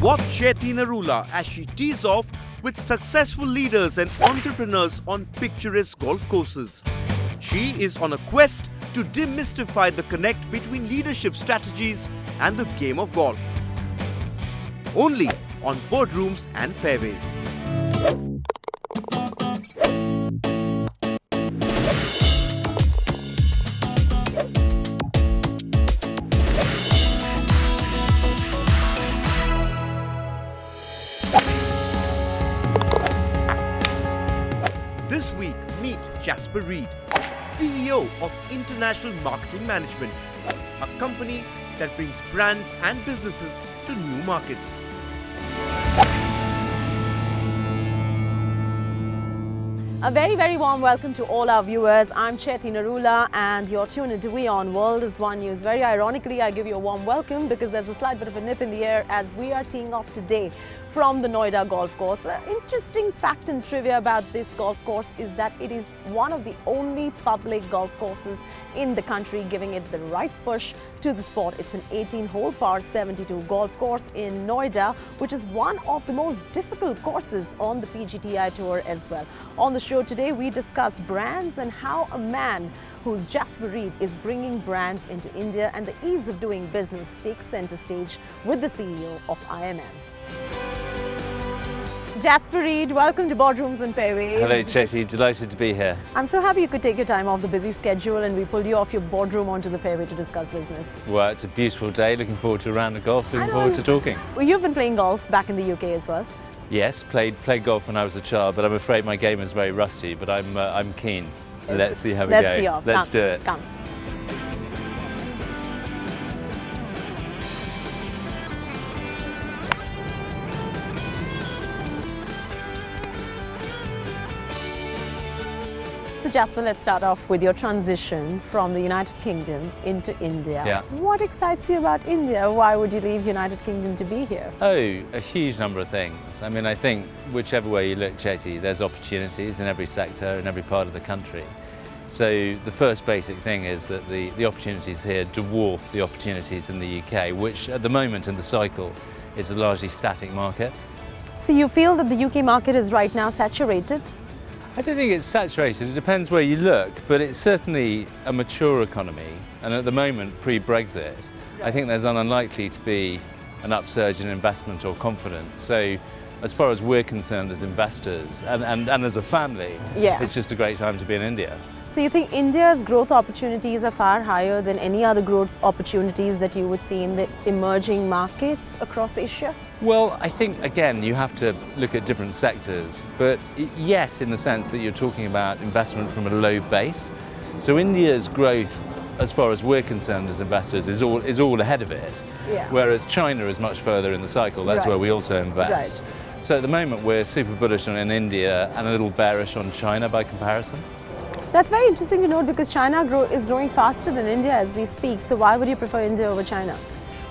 Watch Chaiti Narula as she tees off with successful leaders and entrepreneurs on picturesque golf courses. She is on a quest to demystify the connect between leadership strategies and the game of golf. Only on Boardrooms and Fairways. This week, meet Jasper Reid, CEO of International Marketing Management, a company that brings brands and businesses to new markets. A very, very warm welcome to all our viewers. I'm Chaiti Narula and you're tuned into WION World is One News. Very ironically, I give you a warm welcome because there's a slight bit of a nip in the air as we are teeing off today from the Noida golf course. An interesting fact and trivia about this golf course is that it is one of the only public golf courses in the country giving it the right push to the sport. It's an 18-hole par 72 golf course in Noida, which is one of the most difficult courses on the PGTI Tour as well. On the show today, we discuss brands and how a man who's Jasper Reid is bringing brands into India and the ease of doing business takes center stage with the CEO of IMM. Jasper Reid, welcome to Boardrooms and Fairways. Hello Chaiti, delighted to be here. I'm so happy you could take your time off the busy schedule and we pulled you off your boardroom onto the fairway to discuss business. Well, it's a beautiful day, looking forward to a round of golf, looking forward to talking. Well, you've been playing golf back in the UK as well. Yes, played golf when I was a child, but I'm afraid my game is very rusty, but I'm keen. Let's see how we go. Let's tee off. Let's do it. Come. So Jasper, let's start off with your transition from the United Kingdom into India. Yeah. What excites you about India? Why would you leave United Kingdom to be here? Oh, a huge number of things. I mean, I think whichever way you look, Chaiti, there's opportunities in every sector, in every part of the country. So the first basic thing is that the opportunities here dwarf the opportunities in the UK, which at the moment in the cycle is a largely static market. So you feel that the UK market is right now saturated? I don't think it's saturated, it depends where you look, but it's certainly a mature economy, and at the moment, pre-Brexit, I think there's unlikely to be an upsurge in investment or confidence. So as far as we're concerned as investors and as a family, it's just a great time to be in India. So you think India's growth opportunities are far higher than any other growth opportunities that you would see in the emerging markets across Asia? Well, I think, again, you have to look at different sectors, but yes, in the sense that you're talking about investment from a low base. So India's growth, as far as we're concerned as investors, is all ahead of it, whereas China is much further in the cycle. That's where we also invest. So at the moment, we're super bullish on India and a little bearish on China by comparison. That's very interesting to note because China is growing faster than India as we speak. So why would you prefer India over China?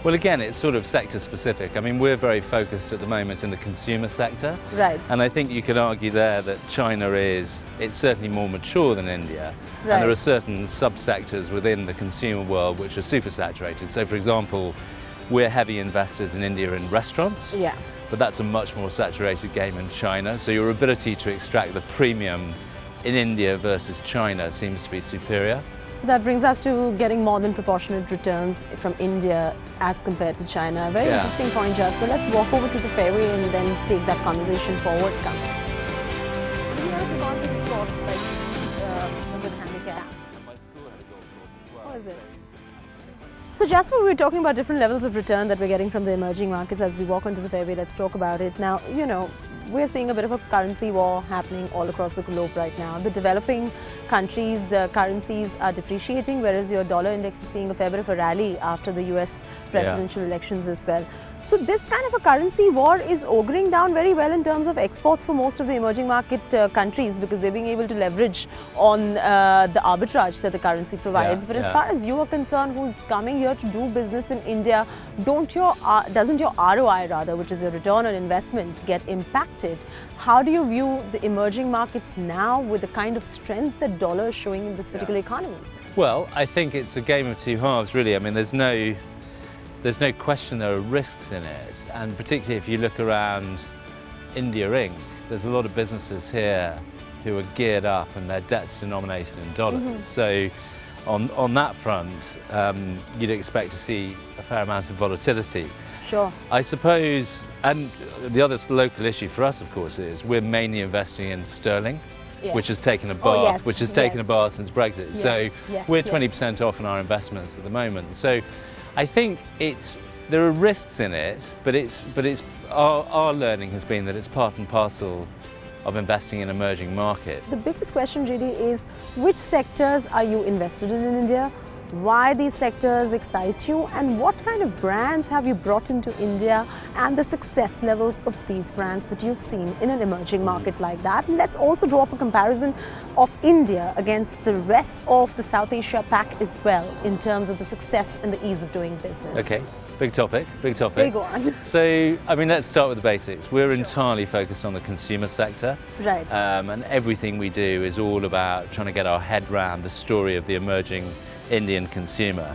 Well, again, it's sort of sector specific. I mean, we're very focused at the moment in the consumer sector. Right. And I think you could argue there that China it's certainly more mature than India. Right. And there are certain subsectors within the consumer world which are super saturated. So, for example, we're heavy investors in India in restaurants. Yeah. But that's a much more saturated game in China. So your ability to extract the premium in India versus China seems to be superior. So that brings us to getting more than proportionate returns from India as compared to China. Very interesting point, Jasper. Let's walk over to the fairway and then take that conversation forward. Come. You have to go on to the sport with handicap. My school had a golf course as well. Oh, is it? So Jasper, we were talking about different levels of return that we're getting from the emerging markets as we walk onto the fairway. Let's talk about it. Now, we're seeing a bit of a currency war happening all across the globe right now. The developing countries' currencies are depreciating, whereas your dollar index is seeing a fair bit of a rally after the US presidential elections as well. So this kind of a currency war is auguring down very well in terms of exports for most of the emerging market countries because they're being able to leverage on the arbitrage that the currency provides. But as far as you are concerned, who's coming here to do business in India, doesn't your ROI rather, which is your return on investment, get impacted? How do you view the emerging markets now with the kind of strength that dollar is showing in this particular economy? Well, I think it's a game of two halves, really. I mean, there's there's no question there are risks in it, and particularly if you look around India Inc., there's a lot of businesses here who are geared up and their debt's denominated in dollars. So on that front, you'd expect to see a fair amount of volatility. Sure. I suppose, and the other local issue for us, of course, is we're mainly investing in sterling, which has taken a bath, which has taken a bath since Brexit. So we're 20% off on our investments at the moment. So I think there are risks in it, but our learning has been that it's part and parcel of investing in emerging market. The biggest question really is, which sectors are you invested in India? Why these sectors excite you, and what kind of brands have you brought into India, and the success levels of these brands that you've seen in an emerging market like that. And let's also draw up a comparison of India against the rest of the South Asia pack as well, in terms of the success and the ease of doing business. Okay, big topic. Big one. So, I mean, let's start with the basics. We're entirely focused on the consumer sector. Right. And everything we do is all about trying to get our head around the story of the emerging Indian consumer.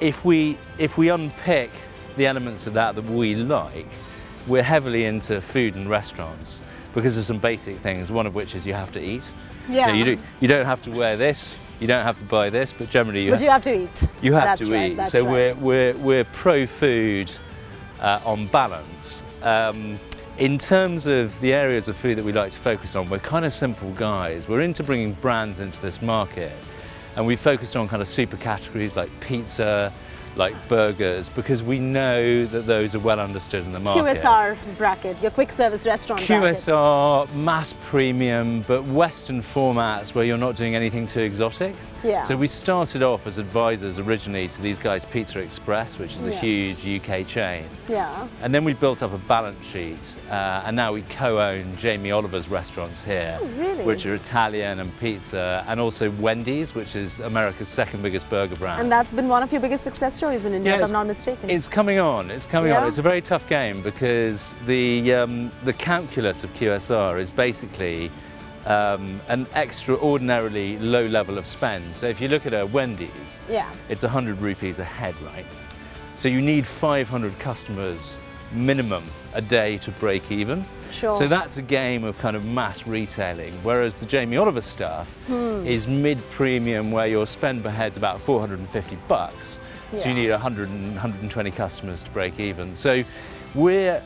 If we unpick the elements of that we like, we're heavily into food and restaurants because there's some basic things, one of which is you have to eat. Yeah. You don't have to wear this, you don't have to buy this, but generally you have to eat. You have That's to right, eat. that's So right. we're pro food on balance. In terms of the areas of food that we like to focus on, we're kind of simple guys. We're into bringing brands into this market. And we focused on kind of super categories like pizza, like burgers, because we know that those are well understood in the market. QSR bracket, your quick service restaurant bracket. QSR, mass premium, but Western formats where you're not doing anything too exotic. Yeah. So we started off as advisors originally to these guys, Pizza Express, which is a huge UK chain. Yeah. And then we built up a balance sheet, and now we co-own Jamie Oliver's restaurants here, which are Italian and pizza, and also Wendy's, which is America's second biggest burger brand. And that's been one of your biggest success stories in India, if I'm not mistaken. It's coming on. It's coming on. It's a very tough game because the calculus of QSR is basically an extraordinarily low level of spend. So if you look at a Wendy's, it's 100 rupees a head, right? So you need 500 customers minimum a day to break even. Sure. So that's a game of kind of mass retailing, whereas the Jamie Oliver stuff is mid-premium, where your spend per head's about 450 bucks. So you need 100 and 120 customers to break even. So we're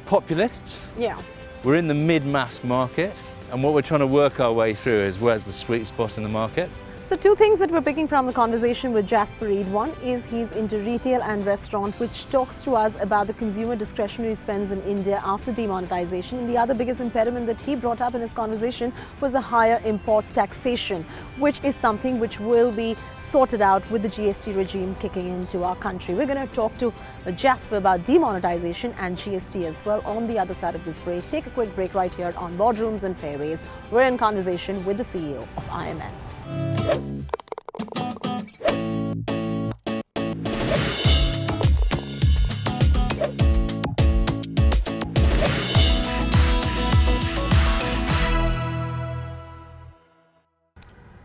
populists. Yeah. We're in the mid-mass market, and what we're trying to work our way through is where's the sweet spot in the market. So two things that we're picking from the conversation with Jasper Reid. One is he's into retail and restaurant, which talks to us about the consumer discretionary spends in India after demonetization. And the other biggest impediment that he brought up in his conversation was the higher import taxation, which is something which will be sorted out with the GST regime kicking into our country. We're going to talk to Jasper about demonetization and GST as well on the other side of this break. Take a quick break right here on Boardrooms and Fairways. We're in conversation with the CEO of IMN.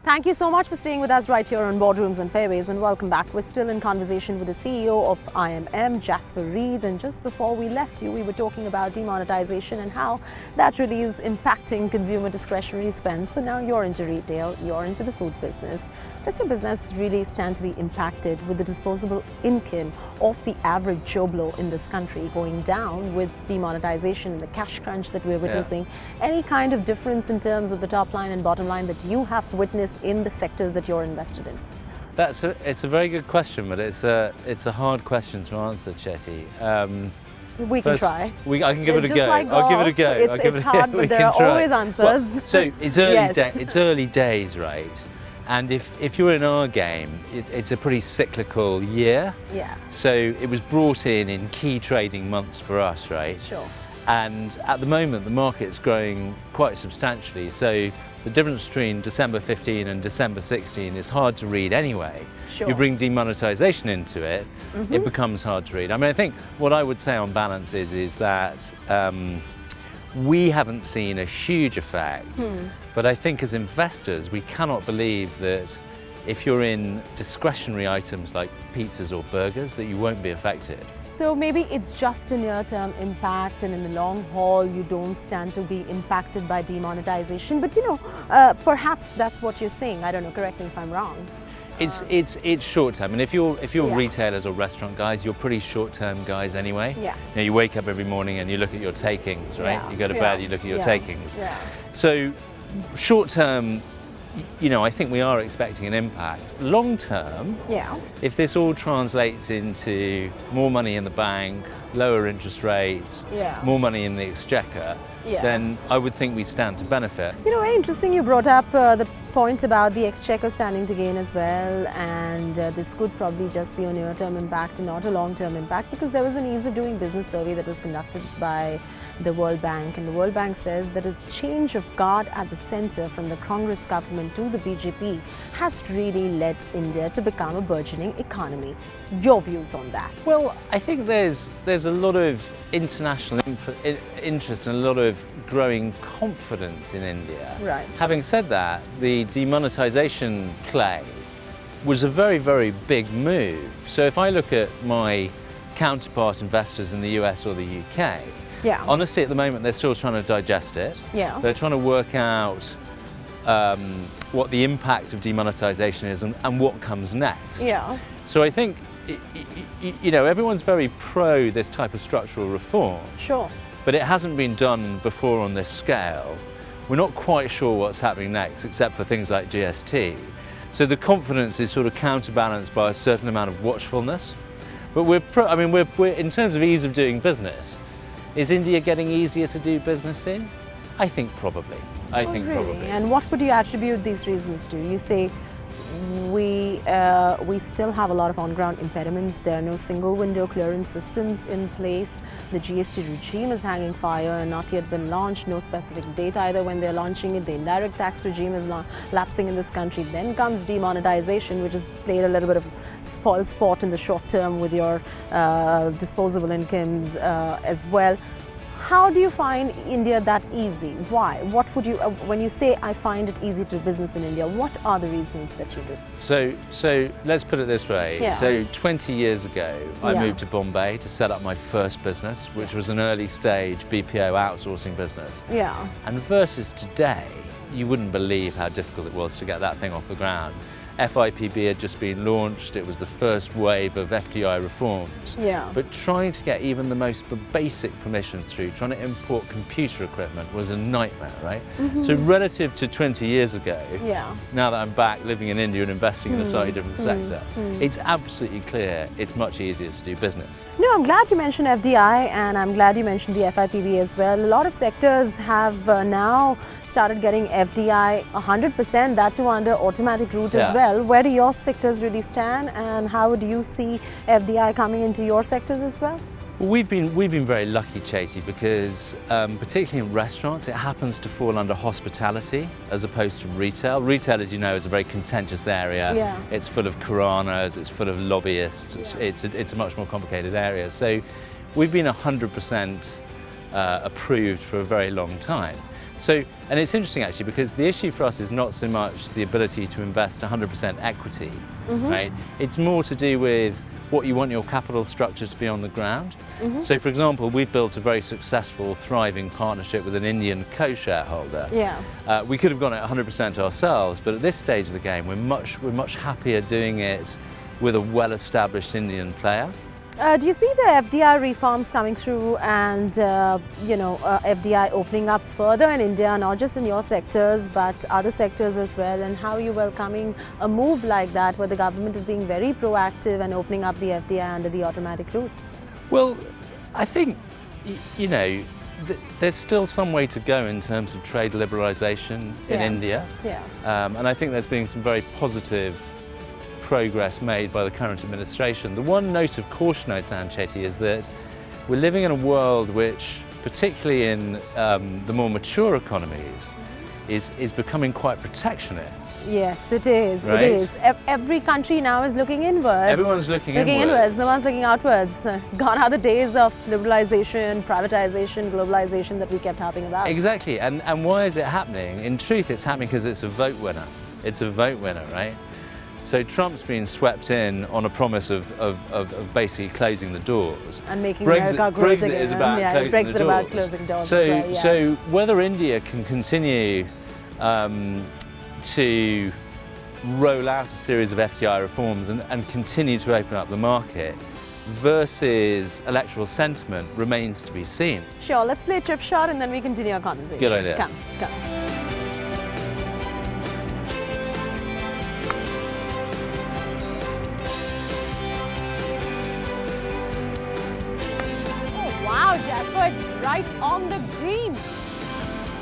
Thank you so much for staying with us right here on Boardrooms and Fairways, and welcome back. We're still in conversation with the CEO of IMM, Jasper Reid, and just before we left you, we were talking about demonetization and how that really is impacting consumer discretionary spends. So now you're into retail, you're into the food business. Does your business really stand to be impacted with the disposable income of the average Joe Blow in this country going down with demonetization and the cash crunch that we're witnessing? Any kind of difference in terms of the top line and bottom line that you have witnessed in the sectors that you're invested in? It's a very good question, but it's a hard question to answer, Chaiti. We can try. I can give it a go. Like I'll give it a go. It's hard, but there are always answers. Well, so it's early it's early days, right? And if you're in our game, it's a pretty cyclical year. Yeah. So it was brought in key trading months for us, right? Sure. And at the moment, the market's growing quite substantially. So the difference between December 15 and December 16 is hard to read anyway. Sure. You bring demonetization into it, it becomes hard to read. I mean, I think what I would say on balance is that we haven't seen a huge effect, but I think as investors, we cannot believe that if you're in discretionary items like pizzas or burgers, that you won't be affected. So maybe it's just a near-term impact, and in the long haul you don't stand to be impacted by demonetization. But perhaps that's what you're saying. I don't know, correct me if I'm wrong. It's short term, and if you're Yeah. retailers or restaurant guys, you're pretty short term guys anyway. Yeah. You wake up every morning and you look at your takings, right? Yeah. You go to Yeah. bed, you look at your Yeah. takings. Yeah. So short term, I think we are expecting an impact. Long term, Yeah. if this all translates into more money in the bank, lower interest rates, Yeah. more money in the exchequer, Yeah. then I would think we stand to benefit. Very interesting you brought up the point about the exchequer standing to gain as well, and this could probably just be a near-term impact and not a long-term impact, because there was an ease of doing business survey that was conducted by the World Bank, and the World Bank says that a change of guard at the center from the Congress government to the BJP has really led India to become a burgeoning economy. Your views on that? Well, I think there's a lot of international interest and a lot of growing confidence in India. Right. Having said that, the demonetization play was a very, very big move. So if I look at my counterpart investors in the US or the UK, Yeah. honestly, at the moment, they're still trying to digest it. Yeah. They're trying to work out what the impact of demonetization is and what comes next. Yeah. So I think, everyone's very pro this type of structural reform, Sure. but it hasn't been done before on this scale. We're not quite sure what's happening next, except for things like GST. So the confidence is sort of counterbalanced by a certain amount of watchfulness. But we're in terms of ease of doing business, is India getting easier to do business in? I think probably. Probably. And what would you attribute these reasons to? You say we still have a lot of on-ground impediments. There are no single window clearance systems in place. The GST regime is hanging fire and not yet been launched. No specific date either when they're launching it. The indirect tax regime is lapsing in this country. Then comes demonetization, which has played a little bit of spoil sport in the short term with your disposable incomes as well. How do you find India that easy? Why? What would you, when you say I find it easy to do business in India, what are the reasons that you do? So let's put it this way. Yeah. So 20 years ago, I Yeah. moved to Bombay to set up my first business, which was an early stage BPO outsourcing business. Yeah. And versus today, you wouldn't believe how difficult it was to get that thing off the ground. FIPB had just been launched. It was the first wave of FDI reforms. Yeah. But trying to get even the most basic permissions through, trying to import computer equipment was a nightmare, right? So relative to 20 years ago, Yeah. now that I'm back living in India and investing in a slightly different sector, it's absolutely clear it's much easier to do business. No, I'm glad you mentioned FDI, and I'm glad you mentioned the FIPB as well. A lot of sectors have now started getting FDI 100%, that too under automatic route as Yeah. well. Where do your sectors really stand, and how do you see FDI coming into your sectors as well? Well, we've been very lucky, Chaiti, because particularly in restaurants, it happens to fall under hospitality as opposed to retail. Retail, as you know, is a very contentious area. Yeah. It's full of Quranas, it's full of lobbyists. It's a much more complicated area. So we've been 100% approved for a very long time. So, and it's interesting actually, because the issue for us is not so much the ability to invest 100% equity, right? It's more to do with what you want your capital structure to be on the ground. So for example, we've built a very successful, thriving partnership with an Indian co-shareholder. Yeah. We could have gone at 100% ourselves, but at this stage of the game, we're much happier doing it with a well-established Indian player. Do you see the FDI reforms coming through and, FDI opening up further in India, not just in your sectors, but other sectors as well? And how are you welcoming a move like that, where the government is being very proactive and opening up the FDI under the automatic route? Well, I think, there's still some way to go in terms of trade liberalisation in India. Yeah. And I think there's been some very positive progress made by the current administration. The one note of caution I'd say, Chaiti, is that we're living in a world which, particularly in the more mature economies, is becoming quite protectionist. Yes, it is. Right? It is. Every country now is looking inwards. Everyone's looking inwards. inwards. No one's looking outwards. Gone are the days of liberalization, privatization, globalization that we kept harping about. Exactly. And why is it happening? In truth, it's happening because it's a vote winner. It's a vote winner, right? So Trump's been swept in on a promise of basically closing the doors. And making America great again. Is about closing Brexit the doors. about closing doors. So, as well, yes. so whether India can continue to roll out a series of FDI reforms and continue to open up the market versus electoral sentiment remains to be seen. Sure, let's play Chip Shot and then we continue our conversation. Good idea. Come. Wow, Jasper, it's right on the green.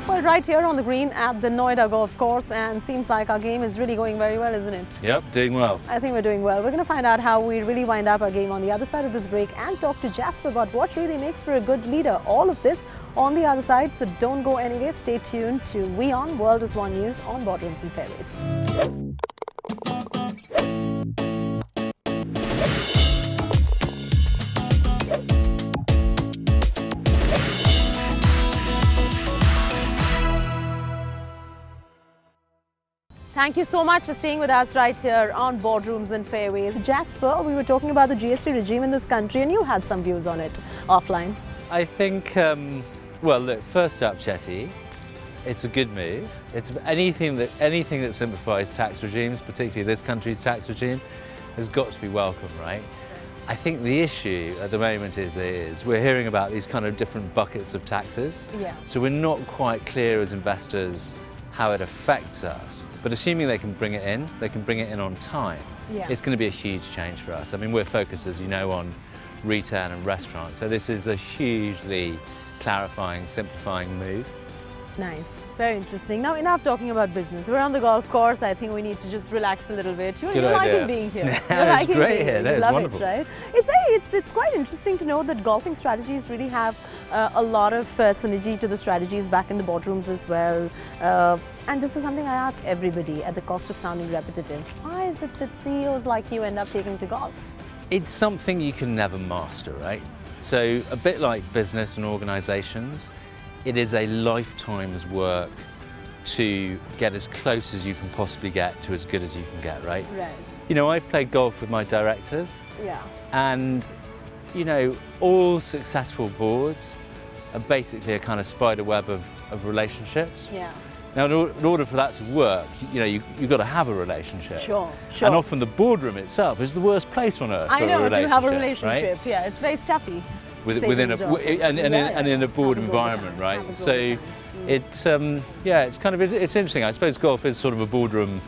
Well, right here on the green at the Noida Golf Course, and seems like our game is really going very well, isn't it? Yep, doing well. I think we're doing well. We're going to find out how we really wind up our game on the other side of this break and talk to Jasper about what really makes for a good leader. All of this on the other side, so don't go anywhere. Stay tuned to WION, World is One News on Boardrooms and Fairways. Thank you so much for staying with us right here on Boardrooms and Fairways. Jasper, we were talking about the GST regime in this country and you had some views on it offline. I think, well, look, first up, Chaiti, it's a good move. It's anything that simplifies tax regimes, particularly this country's tax regime, has got to be welcome, right? I think the issue at the moment is we're hearing about these kind of different buckets of taxes. Yeah. So we're not quite clear as investors how it affects us, but assuming they can bring it in on time, Yeah. it's going to be a huge change for us. I mean, we're focused, as you know, on retail and restaurants, so this is a hugely clarifying, simplifying move. Nice, very interesting. Now enough talking about business. We're on the golf course. I think we need to just relax a little bit. You're liking being here. It's great here. You It's love wonderful. it, right? It's quite interesting to know that golfing strategies really have a lot of synergy to the strategies back in the boardrooms as well. And this is something I ask everybody at the cost of sounding repetitive. Why is it that CEOs like you end up taking to golf? It's something you can never master, right? So a bit like business and organizations, it is a lifetime's work to get as close as you can possibly get to as good as you can get, right? Right. You know, I've played golf with my directors, Yeah. and, you know, all successful boards are basically a kind of spider web of relationships. Yeah. Now, in order for that to work, you know, you've got to have a relationship. Sure. And often the boardroom itself is the worst place on earth I for know, a relationship, to have a relationship. right? Yeah, it's very stuffy. Within a board environment, right? So it's it's interesting. I suppose golf is sort of a boardroom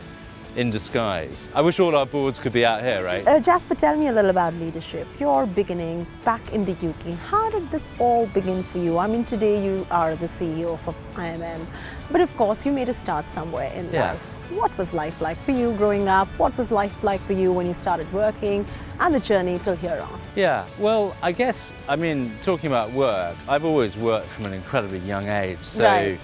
in disguise. I wish all our boards could be out here, right? Jasper, tell me a little about leadership, your beginnings back in the UK. How did this all begin for you? I mean, today you are the CEO of IMM, but of course you made a start somewhere in life. What was life like for you growing up? What was life like for you when you started working and the journey till here on? Yeah, well, I guess, I mean, talking about work, I've always worked from an incredibly young age. So Right.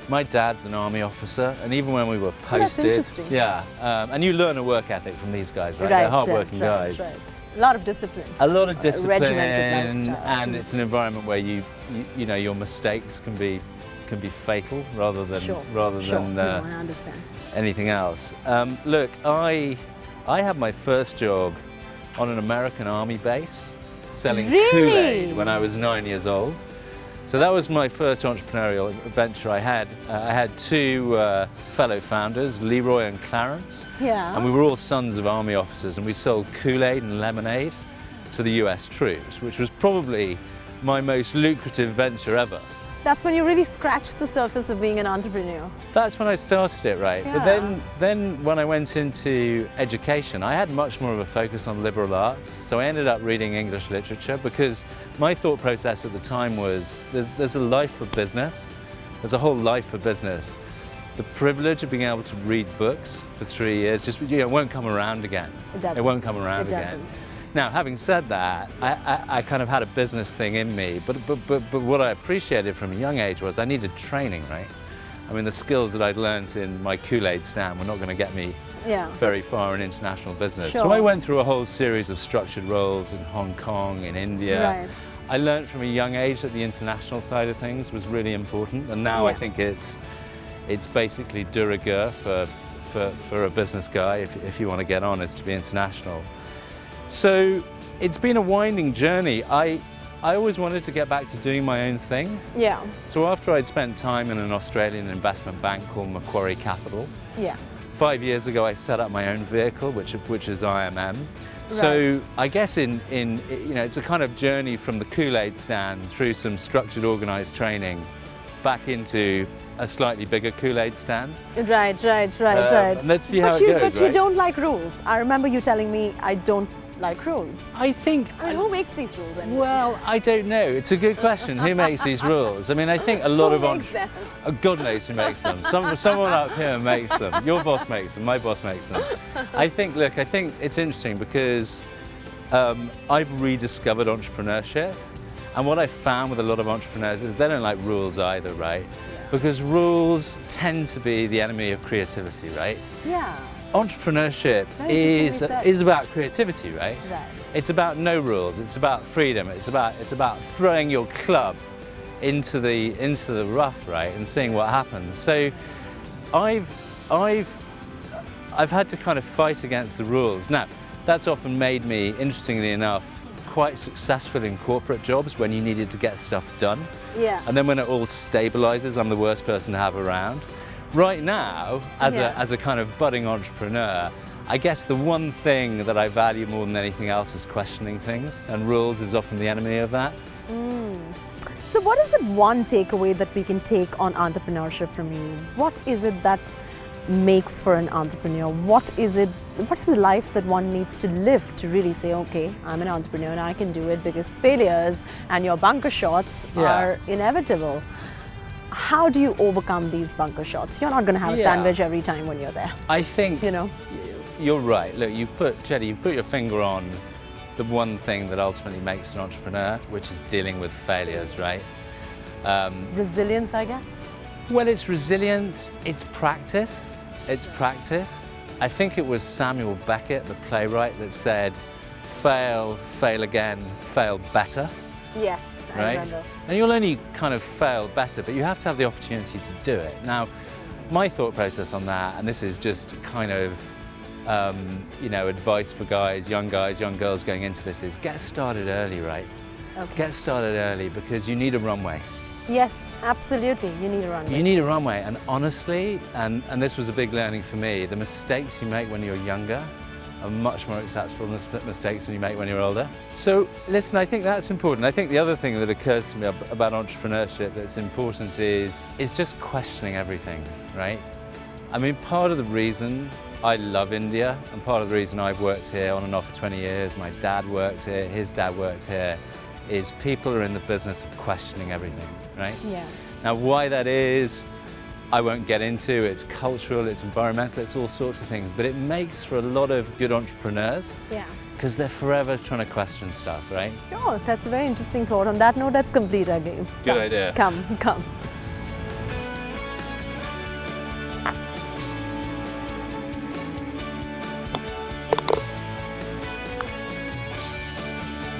my dad's an army officer, and even when we were Oh, that's posted, interesting. and you learn a work ethic from these guys, right? Right, They're hardworking right. guys. A lot of discipline. A lot of discipline, regimented lifestyle. and it's an environment where you know your mistakes can be fatal rather than No, I understand. anything else. Look, I had my first job on an American Army base selling Really? Kool-Aid when I was 9 years old. So that was my first entrepreneurial venture. I had two fellow founders, Leroy and Clarence, Yeah. and we were all sons of Army officers, and we sold Kool-Aid and lemonade to the US troops, which was probably my most lucrative venture ever. That's when you really scratched the surface of being an entrepreneur. That's when I started it, right? Yeah. But then when I went into education, I had much more of a focus on liberal arts. So I ended up reading English literature because my thought process at the time was there's a life for business. There's a whole life for business. The privilege of being able to read books for 3 years just won't come around again. It doesn't. It won't come around It again. doesn't. Now, having said that, I kind of had a business thing in me, but what I appreciated from a young age was I needed training, right? I mean, the skills that I'd learned in my Kool-Aid stand were not going to get me very far in international business. So Sure. I went through a whole series of structured roles in Hong Kong, in India. Right. I learned from a young age that the international side of things was really important, and now I Yeah. think it's basically de rigueur for a business guy, if you want to get on, is to be international. So it's been a winding journey. I always wanted to get back to doing my own thing. Yeah. So after I'd spent time in an Australian investment bank called Macquarie Capital, Yeah. 5 years ago I set up my own vehicle, which is IMM. So I guess it's a kind of journey from the Kool-Aid stand through some structured, organised training back into a slightly bigger Kool-Aid stand. Right. Let's see how it goes. But you don't like rules. I remember you telling me I don't like rules. I think... I mean, who makes these rules anyway? Well, I don't know. It's a good question. Who makes these rules? I mean, I think a lot of God knows who makes them. Someone up here makes them. Your boss makes them. My boss makes them. I think it's interesting because I've rediscovered entrepreneurship, and what I found with a lot of entrepreneurs is they don't like rules either, right? Yeah. Because rules tend to be the enemy of creativity, right? Yeah. Entrepreneurship is about creativity, right? Right. It's about no rules. It's about freedom. It's about throwing your club into the rough, right, and seeing what happens. So, I've had to kind of fight against the rules. Now, that's often made me, interestingly enough, quite successful in corporate jobs when you needed to get stuff done. Yeah. And then when it all stabilizes, I'm the worst person to have around. Right now, as a kind of budding entrepreneur, I guess the one thing that I value more than anything else is questioning things, and rules is often the enemy of that. So what is the one takeaway that we can take on entrepreneurship from you? What is it that makes for an entrepreneur? What is the life that one needs to live to really say, okay, I'm an entrepreneur and I can do it, because failures and your bunker shots are inevitable. How do you overcome these bunker shots? You're not going to have a sandwich every time when you're there. I think, you're right. Look, Chaiti, you've put your finger on the one thing that ultimately makes an entrepreneur, which is dealing with failures, right? Resilience, I guess? Well, it's resilience, it's practice. It's practice. I think it was Samuel Beckett, the playwright, that said, fail, fail again, fail better. Yes. Right? And you'll only kind of fail better, but you have to have the opportunity to do it. Now, my thought process on that, and this is just kind of, advice for young girls going into this, is get started early, right? Okay. Get started early, because you need a runway. Yes, absolutely, you need a runway. You need a runway, and honestly, and this was a big learning for me, the mistakes you make when you're younger are much more acceptable than the mistakes when you make when you're older. So listen, I think that's important. I think the other thing that occurs to me about entrepreneurship that's important is just questioning everything, right? I mean, part of the reason I love India, and part of the reason I've worked here on and off for 20 years, my dad worked here, his dad worked here, is people are in the business of questioning everything, right? Yeah. Now, why that is, I won't get into. It's cultural, it's environmental, it's all sorts of things, but it makes for a lot of good entrepreneurs. Yeah. Because they're forever trying to question stuff, right? Oh, that's a very interesting thought. On that note, let's complete our game. Good idea. Come.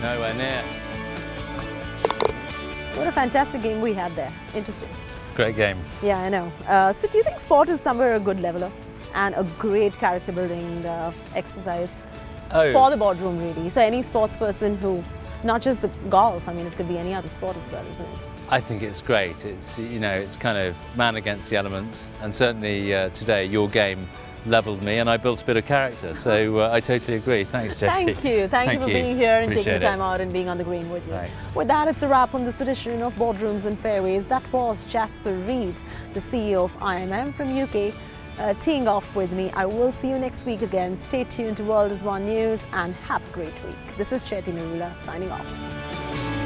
Nowhere near. What a fantastic game we had there. Interesting. Great game. Yeah, I know. So do you think sport is somewhere a good leveler and a great character building exercise for the boardroom, really? So any sports person who, not just the golf, I mean, it could be any other sport as well, isn't it? I think it's great. It's, it's kind of man against the elements, and certainly today your game leveled me and I built a bit of character, so I totally agree. Thanks, Jessie. Thank you for being here and taking the time out and being on the green with you. Thanks. With that, it's a wrap on this edition of Boardrooms and Fairways. That was Jasper Reid, the CEO of IMM from UK, teeing off with me. I will see you next week again. Stay tuned to World is One News and have a great week. This is Chaiti Narula signing off.